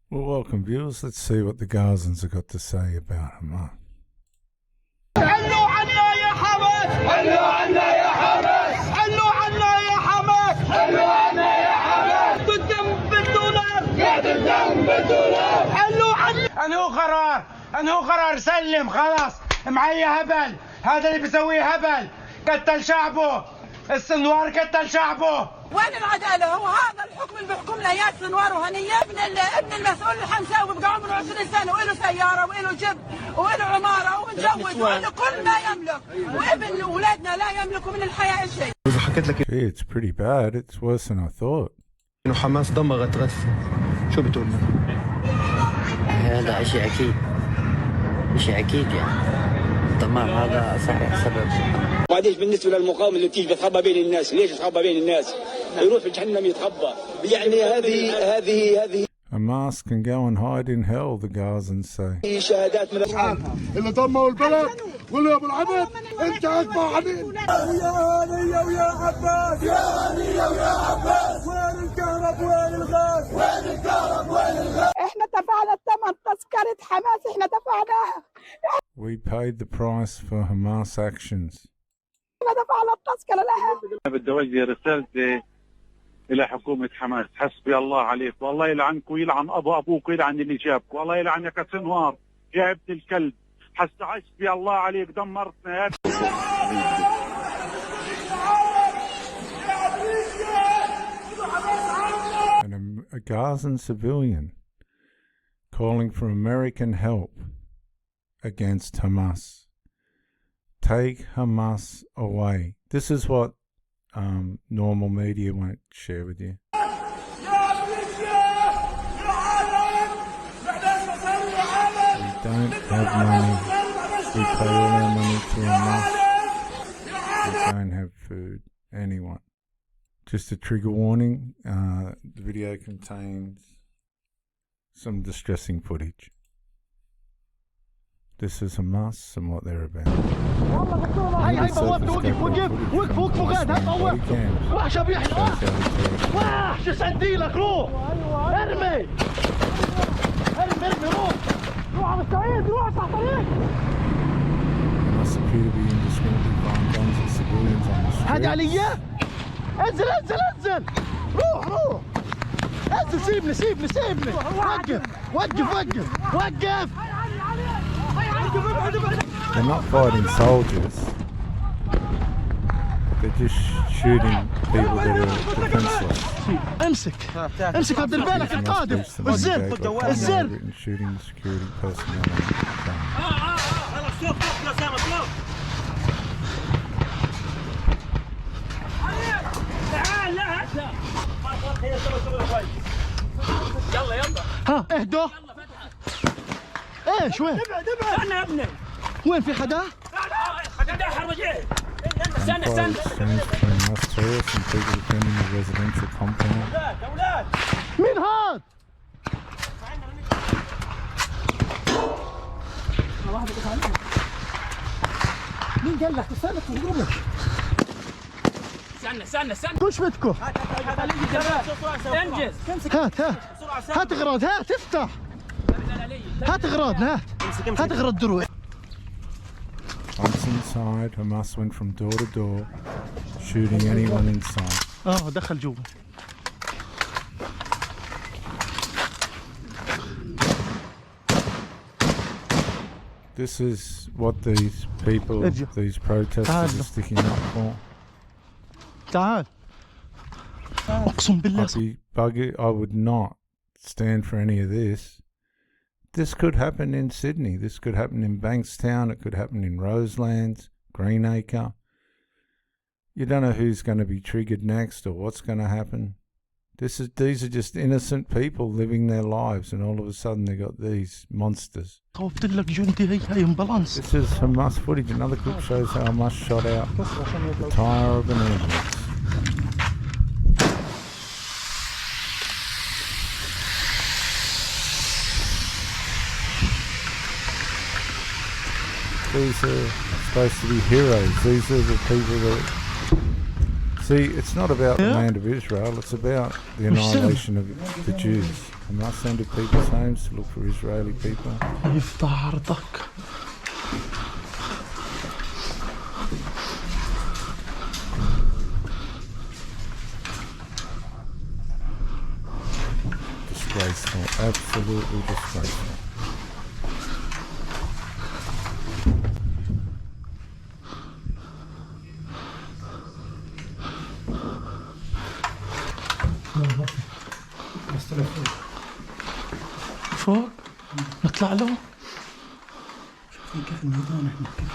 Well, welcome viewers. Let's see what the Gazans have got to say about Hamas. حلوا عنا يا حماس، حلوا عنا يا حماس، حلوا عنا يا حماس، حلوا عنا يا حماس، الدم بالدولار، زاد الدم بالدولار، حلوا عنا. انه قرار سلم خلاص، معايا هبل، هذا اللي بيسويه هبل، قتل شعبه، السنوار قتل شعبه. وين العدالة؟ هو هذا الحكم اللي بيحكمنا اياه سنوار وهنية. ابن المسؤول اللي حنساوي بقى عمره 20 سنة وله سيارة وله جب وله عمارة ومتجوز وله كل ما يملك، وابن اولادنا لا يملكوا من الحياة شيء. حكيت لك It's pretty bad. It's worse than I thought. انه حماس دمغت غزة، شو بتقول لنا؟ هذا شيء اكيد، شيء اكيد يعني. تمام، هذا صحيح سبب. وبعدين بالنسبه للمقاومه اللي بتيجي بتخبى بين الناس، ليش تخبى بين الناس؟ يروح في جهنم يتخبى، يعني هذه Hamas can go and hide in hell, the Gazans say. شهادات من اللي دمروا البلد واللي ابو العبد انت اكبر عميل. يا هنيه ويا عباس، يا هنيه ويا عباس، وين الكهرب وين الغاز، وين الكهرب وين الغاز. احنا دفعنا ثمن تذكرة حماس، احنا دفعناها. We paid the price for Hamas actions. احنا دفعنا التذكرة لها. بدي اوجه رسالتي الى حكومه حماس، حسبي الله عليك، والله يلعنك ويلعن ابوك ويلعن اللي جابك، والله يلعنك يا سنوار يا ابن الكلب، حسبي الله عليك، دمرتنا يا And a Gazan civilian calling for American help against Hamas. Take Hamas away. This is what normal media won't share with you. We don't have money. We pay all our money to Hamas. We don't have food. Anyone. Just a trigger warning. The video contains some distressing footage. This is Hamas and what they're about. هاي بوابته، وقف غاد، هاي بوابته. روح شبيح، روح شو سنديلك، روح ارمي روح على الصعيد، روح على الطريق. There must appear to be indiscriminately firing guns at civilians on the street. هادي عليا، انزل روح انزل، سيبني وقف. They're not fighting soldiers. They're just shooting people that are defenseless. امسك ودير بالك القادم والزر. Shooting the security personnel on the ها اهدوا. ايش وين؟ انا يا ابني. وين في حدا؟ استنى between us tourists and people defending the residential compound. مين هاد؟ مين قال لك؟ استنى وش بدكم؟ انجز. هات اغراض، هات افتح، هات اغراض، هات اغراض دروع. Once inside, Hamas went from door to door, shooting anyone inside. دخل جوا. This is what these people, these protesters are sticking up for. تعال. اقسم بالله. I would not stand for any of this. This could happen in Sydney. This could happen in Bankstown. It could happen in Roselands, Greenacre. You don't know who's going to be triggered next or what's going to happen. These are just innocent people living their lives, and all of a sudden they got these monsters. This is Hamas footage. Another clip shows how Hamas shot out the tire of an ambulance. These are supposed to be heroes. These are the people that... See, it's not about the land of Israel, it's about the annihilation of the Jews. Hamas entered people's homes to look for Israeli people. يفتح عرضك. Disgraceful, absolutely disgraceful. فوق نطلع له. شوفين كيف الميدان احنا كيف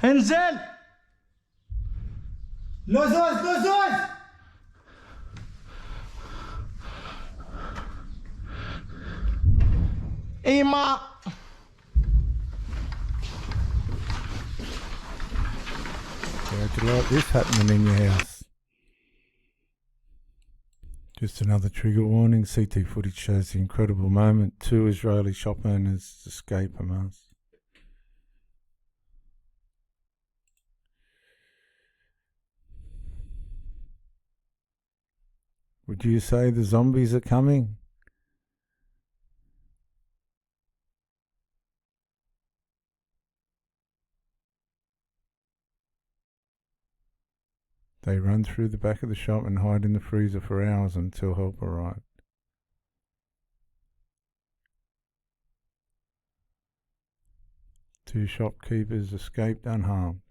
انزل. لزوز لزوز. إيما How'd you like this happening in your house? Just another trigger warning. CT footage shows the incredible moment 2 Israeli shop owners escape Hamas. Would you say the zombies are coming? They run through the back of the shop and hide in the freezer for hours until help arrived. Two shopkeepers escaped unharmed.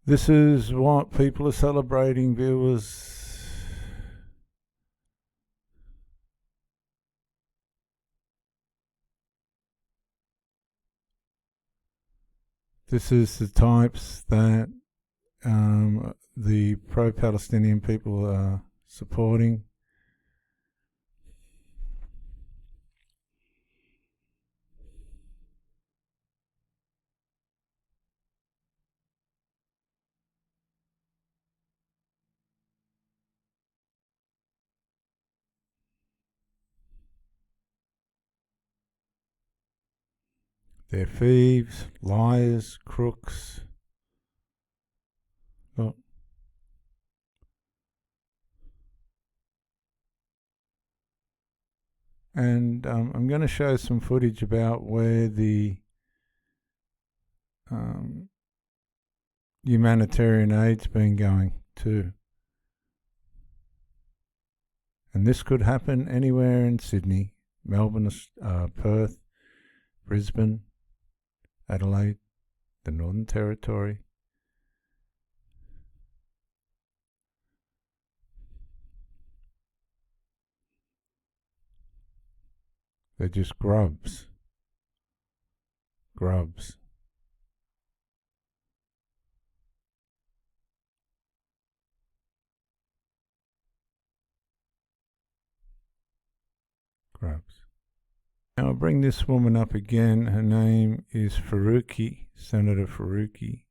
This is what people are celebrating, viewers. This is the types that the pro-Palestinian people are supporting. They're thieves, liars, crooks. Look. And I'm going to show some footage about where the humanitarian aid's been going to. And this could happen anywhere in Sydney, Melbourne, Perth, Brisbane, Adelaide, the Northern Territory. They're just grubs. Grubs. Grubs. Now I'll bring this woman up again. Her name is Faruqi, Senator Faruqi,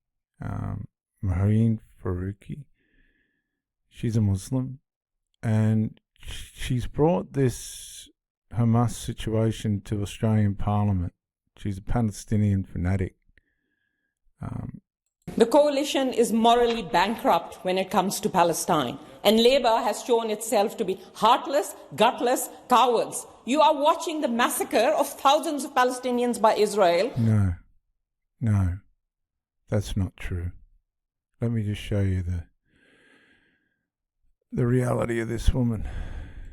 Maheen Faruqi. She's a Muslim, and she's brought this Hamas situation to Australian Parliament. She's a Palestinian fanatic. The coalition is morally bankrupt when it comes to Palestine, and Labour has shown itself to be heartless, gutless cowards. You are watching the massacre of thousands of Palestinians by Israel. No, that's not true. Let me just show you the reality of this woman.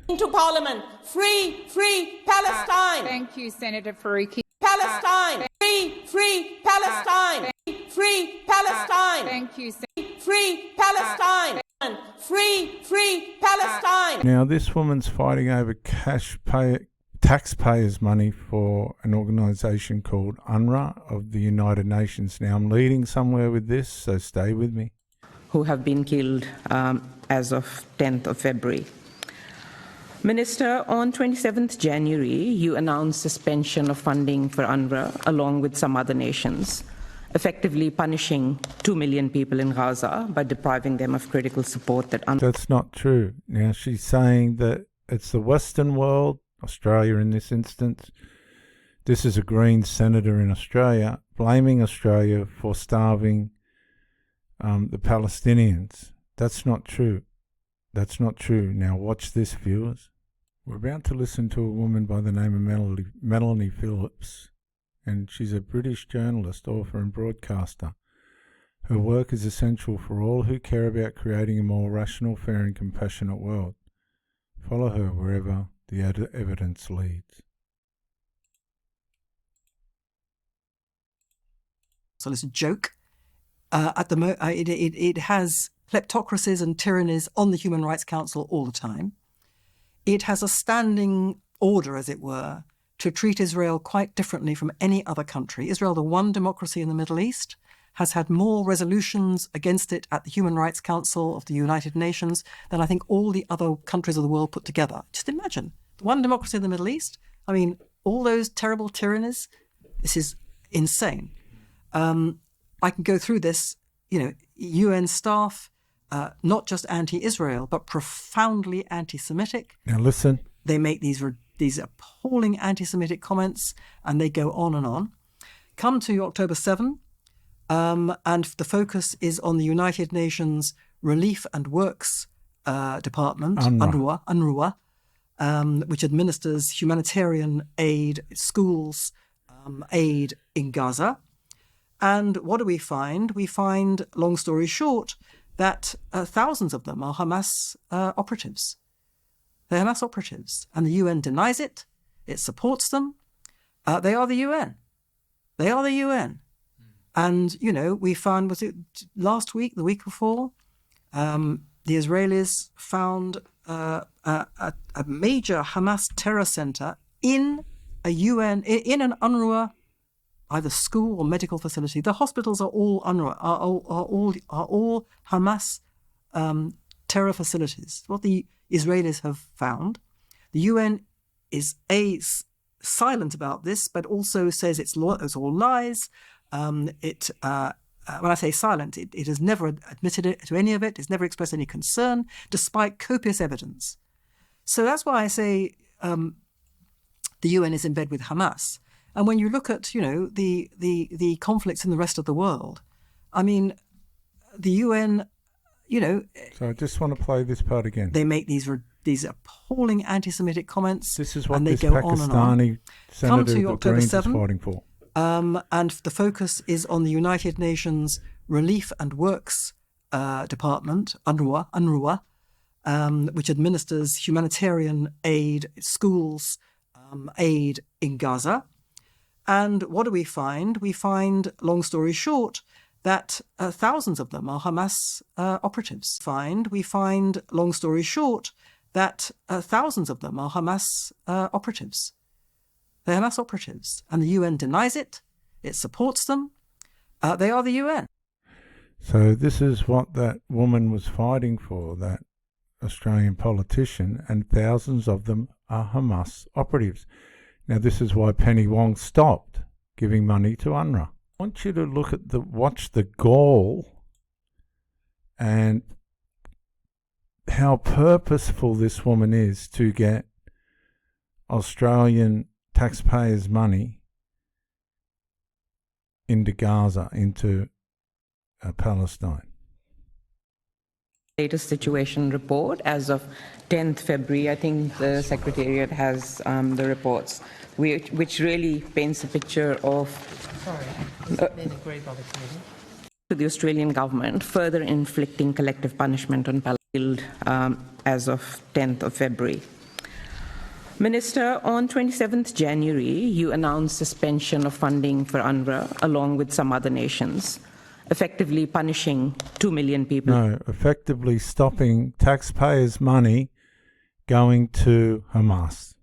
Into Parliament, free Palestine. Thank you, Senator Faruqi. Palestine, free Palestine, free Palestine. Thank you, free Palestine, free Palestine. Now this woman's fighting over taxpayers' money for an organisation called UNRWA of the United Nations. Now I'm leading somewhere with this, so stay with me. Who have been killed as of 10th of February. Minister, on 27th January, you announced suspension of funding for UNRWA along with some other nations, effectively punishing 2 million people in Gaza by depriving them of critical support that UNRWA... That's not true. Now, she's saying that it's the Western world, Australia in this instance. This is a Green senator in Australia, blaming Australia for starving the Palestinians. That's not true. That's not true. Now watch this, viewers. We're about to listen to a woman by the name of Melanie Phillips, and she's a British journalist, author and broadcaster. Her work is essential for all who care about creating a more rational, fair and compassionate world. Follow her wherever the evidence leads. So it's a joke. It has kleptocracies and tyrannies on the Human Rights Council all the time. It has a standing order, as it were, to treat Israel quite differently from any other country. Israel, the one democracy in the Middle East, has had more resolutions against it at the Human Rights Council of the United Nations than I think all the other countries of the world put together. Just imagine, the one democracy in the Middle East. I mean, all those terrible tyrannies. This is insane. I can go through this, UN staff, not just anti-Israel, but profoundly anti-Semitic. Now listen. They make these appalling anti-Semitic comments, and they go on and on. Come to October 7, and the focus is on the United Nations Relief and Works Department, UNRWA, which administers humanitarian aid, schools, aid in Gaza. And what do we find? We find, long story short, that thousands of them are Hamas operatives. They're Hamas operatives. And the UN denies it. It supports them. They are the UN. They are the UN. And, we found, was it last week, the week before, the Israelis found a major Hamas terror center in an UNRWA either school or medical facility. The hospitals are all UNRWA, are all Hamas terror facilities. What the Israelis have found, the UN is silent about this, but also says it's all lies. When I say silent, it has never admitted it to any of it. It's never expressed any concern, despite copious evidence. So that's why I say the UN is in bed with Hamas. And when you look at, the conflicts in the rest of the world, I mean, the UN, So I just want to play this part again. They make these appalling anti-Semitic comments. This is what and they this go Pakistani on and on. senator Come to the October Greens 7, is fighting for. And the focus is on the United Nations Relief and Works Department, UNRWA, which administers humanitarian aid, schools, aid in Gaza. And what do we find? We find, long story short, that thousands of them are Hamas operatives. We find, long story short, that thousands of them are Hamas operatives. They're Hamas operatives. And the UN denies it. It supports them. They are the UN. So this is what that woman was fighting for, that Australian politician, and thousands of them are Hamas operatives. Now, this is why Penny Wong stopped giving money to UNRWA. I want you to watch the gall and how purposeful this woman is to get Australian taxpayers' money into Gaza, into Palestine. Latest situation report as of 10th February. I think the Secretariat has the reports, which really paints a picture of to the Australian government further inflicting collective punishment on Palestine as of 10th of February. Minister, on 27th January, you announced suspension of funding for UNRWA along with some other nations, effectively punishing 2 million people. No, effectively stopping taxpayers' money going to Hamas.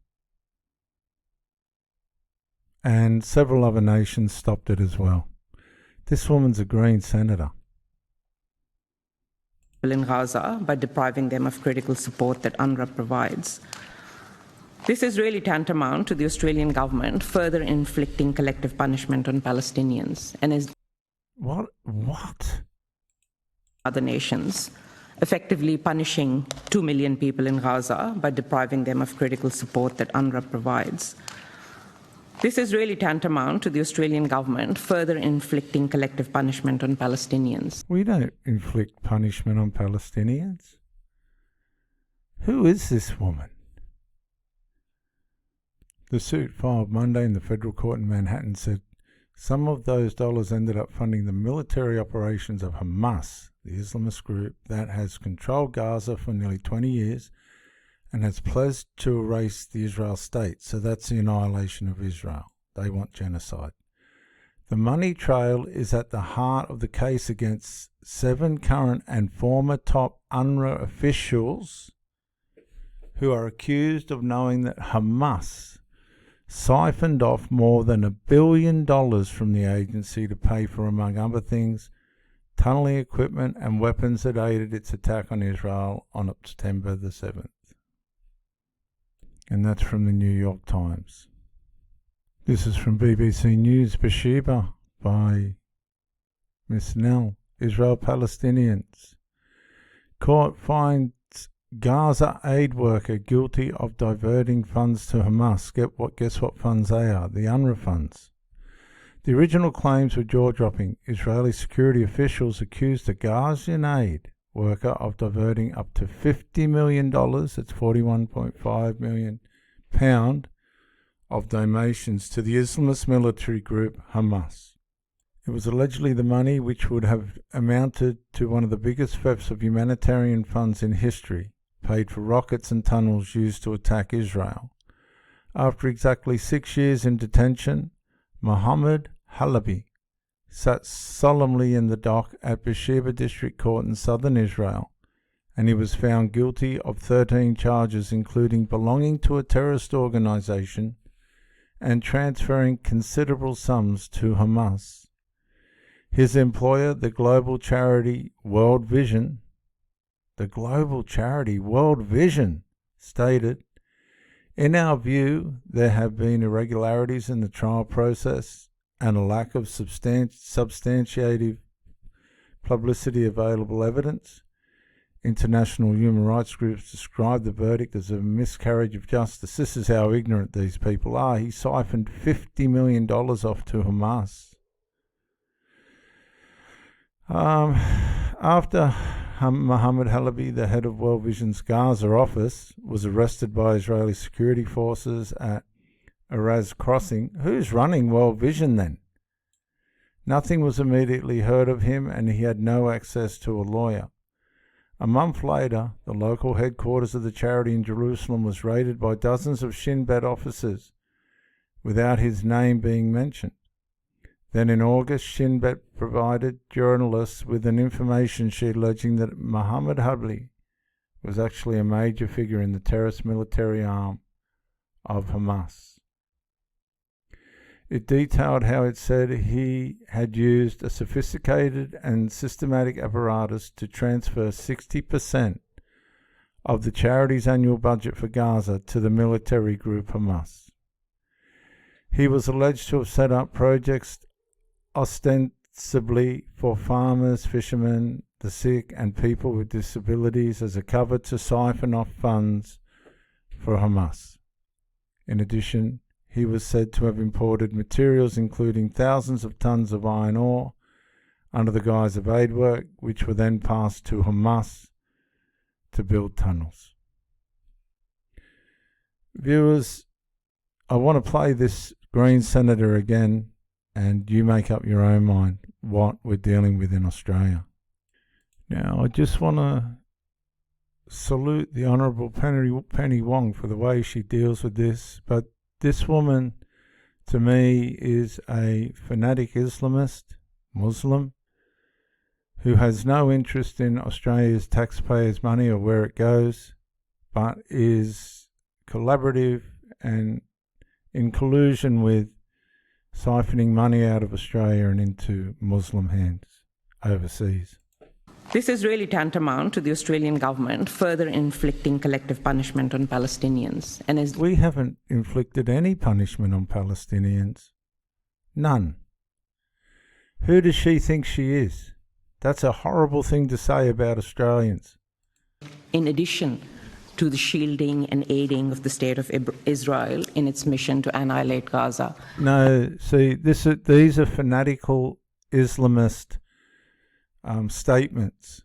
And several other nations stopped it as well. This woman's a Green senator. In Gaza by depriving them of critical support that UNRWA provides. This is really tantamount to the Australian government further inflicting collective punishment on Palestinians and as What? other nations, effectively punishing 2 million people in Gaza by depriving them of critical support that UNRWA provides. This is really tantamount to the Australian government further inflicting collective punishment on Palestinians. We don't inflict punishment on Palestinians. Who is this woman? The suit filed Monday in the federal court in Manhattan said some of those dollars ended up funding the military operations of Hamas, the Islamist group that has controlled Gaza for nearly 20 years and has pledged to erase the Israel state. So that's the annihilation of Israel. They want genocide. The money trail is at the heart of the case against 7 current and former top UNRWA officials who are accused of knowing that Hamas siphoned off more than $1 billion from the agency to pay for, among other things, tunneling equipment and weapons that aided its attack on Israel on September the 7th. And that's from the New York Times. This is from BBC News. Beersheba by Miss Nell. Israel Palestinians. Court finds Gaza aid worker guilty of diverting funds to Hamas. Guess what funds they are? The UNRWA funds. The original claims were jaw-dropping. Israeli security officials accused a Gazan aid worker of diverting up to $50 million, that's £41.5 million, of donations to the Islamist military group Hamas. It was allegedly the money which would have amounted to one of the biggest thefts of humanitarian funds in history, paid for rockets and tunnels used to attack Israel. After exactly 6 years in detention, Mohammed Halabi sat solemnly in the dock at Beersheba District Court in southern Israel, and he was found guilty of 13 charges, including belonging to a terrorist organization and transferring considerable sums to Hamas. His employer, the global charity World Vision, stated, "In our view, there have been irregularities in the trial process and a lack of substantiative publicity available evidence. International human rights groups describe the verdict as a miscarriage of justice." This is how ignorant these people are. He siphoned $50 million off to Hamas. After Mohammed Halabi, the head of World Vision's Gaza office, was arrested by Israeli security forces at Araz Crossing. Who's running World Vision then? Nothing was immediately heard of him, and he had no access to a lawyer. A month later, the local headquarters of the charity in Jerusalem was raided by dozens of Shin Bet officers, without his name being mentioned. Then in August, Shin Bet provided journalists with an information sheet alleging that Mohammed Halabi was actually a major figure in the terrorist military arm of Hamas. It detailed how it said he had used a sophisticated and systematic apparatus to transfer 60% of the charity's annual budget for Gaza to the military group Hamas. He was alleged to have set up projects ostensibly for farmers, fishermen, the sick, and people with disabilities as a cover to siphon off funds for Hamas. In addition, he was said to have imported materials including thousands of tons of iron ore under the guise of aid work, which were then passed to Hamas to build tunnels. Viewers, I want to play this Green Senator again, and you make up your own mind what we're dealing with in Australia. Now, I just want to salute the Honourable Penny Wong for the way she deals with this, but this woman, to me, is a fanatic Islamist, Muslim, who has no interest in Australia's taxpayers' money or where it goes, but is collaborative and in collusion with siphoning money out of Australia and into Muslim hands overseas. This is really tantamount to the Australian government further inflicting collective punishment on Palestinians. And as we haven't inflicted any punishment on Palestinians. None. Who does she think she is? That's a horrible thing to say about Australians. In addition to the shielding and aiding of the State of Israel in its mission to annihilate Gaza. No, see, these are fanatical Islamist statements.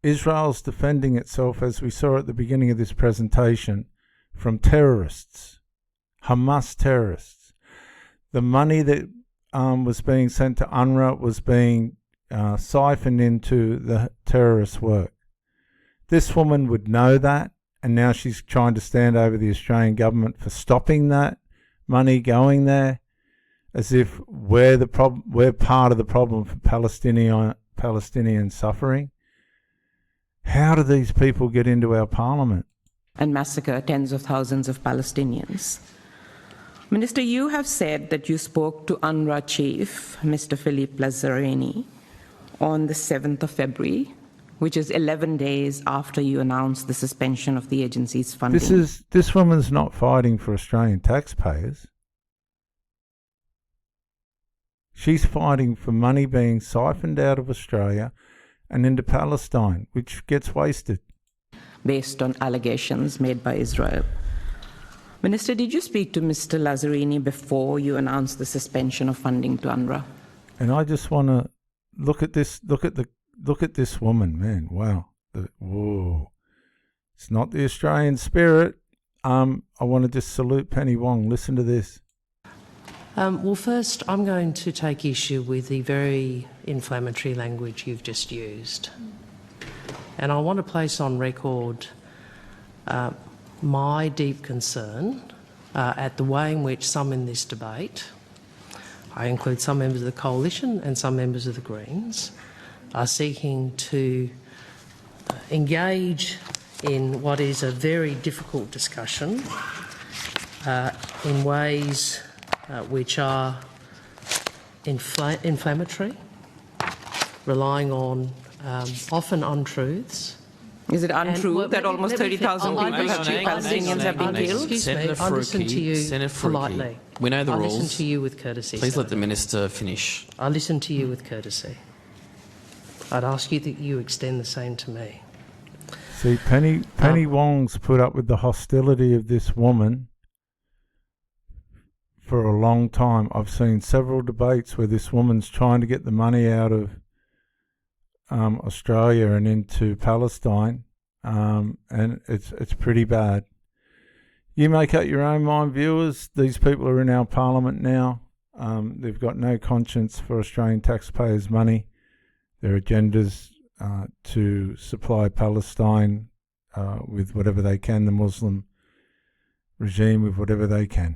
Israel's defending itself, as we saw at the beginning of this presentation, from terrorists, Hamas terrorists. The money that was being sent to UNRWA was being siphoned into the terrorist work. This woman would know that, and now she's trying to stand over the Australian government for stopping that money going there, as if we're part of the problem for Palestinian suffering. How do these people get into our parliament? And massacre tens of thousands of Palestinians. Minister, you have said that you spoke to UNRWA chief, Mr. Philippe Lazzarini, on the 7th of February, which is 11 days after you announced the suspension of the agency's funding. This woman's not fighting for Australian taxpayers. She's fighting for money being siphoned out of Australia and into Palestine, which gets wasted. Based on allegations made by Israel. Minister, did you speak to Mr. Lazzarini before you announced the suspension of funding to UNRWA? And I just want to look at this woman, man. Wow. Whoa. It's not the Australian spirit. I want to just salute Penny Wong. Listen to this. Well, first, I'm going to take issue with the very inflammatory language you've just used. And I want to place on record my deep concern at the way in which some in this debate, I include some members of the Coalition and some members of the Greens, are seeking to engage in what is a very difficult discussion in ways which are inflammatory, relying on often untruths. Is it untrue that almost 30,000 Palestinians have been killed? Excuse me, I listen to you politely. We know the rules. I listen to you with courtesy. Please let the Minister finish. I listen to you with courtesy. I'd ask you that you extend the same to me. See, Penny Wong's put up with the hostility of this woman for a long time. I've seen several debates where this woman's trying to get the money out of Australia and into Palestine, and it's pretty bad. You make up your own mind, viewers. These people are in our parliament now. They've got no conscience for Australian taxpayers' money. Their agendas to supply Palestine with whatever they can, the Muslim regime with whatever they can.